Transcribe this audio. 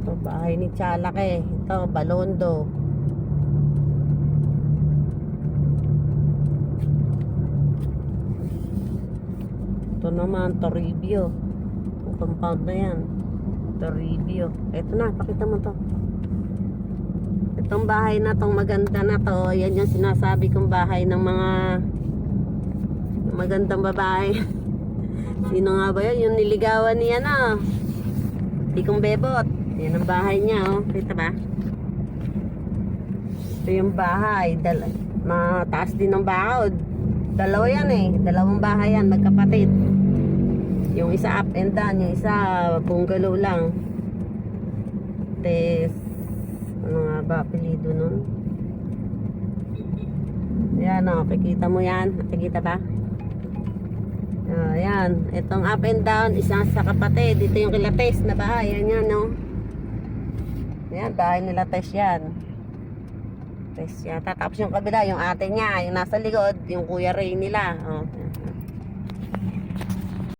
Ito, bahay ni Chalake. Ito, Balondo. Ito naman, Toribio. Ang compound na yan. Toribio. Ito na, pakita mo to. Itong bahay na tong maganda na to, yan yung sinasabi kong bahay ng mga magandang babae. Sino nga ba yun? Yung niligawan niya na. Di kong bebot. Yan ang bahay niya, oh. Kita ba? Ito yung bahay. Mataas din ng bakod. Dalawa yan eh. Dalawang bahay yan, magkapatid. Yung isa up and down, yung isa bungalow lang. Ano nga ba apelido nun? Ayan o, kikita mo yan. Nakikita ba? Ayan, itong up and down, isang sa kapatid. Dito yung kila Tess na bahay. Ayan yan o. Ayan, bahay nila Tess yan. Tess yan. Tapos yung kabila, yung ate niya, yung nasa likod, yung Kuya Ray nila. O,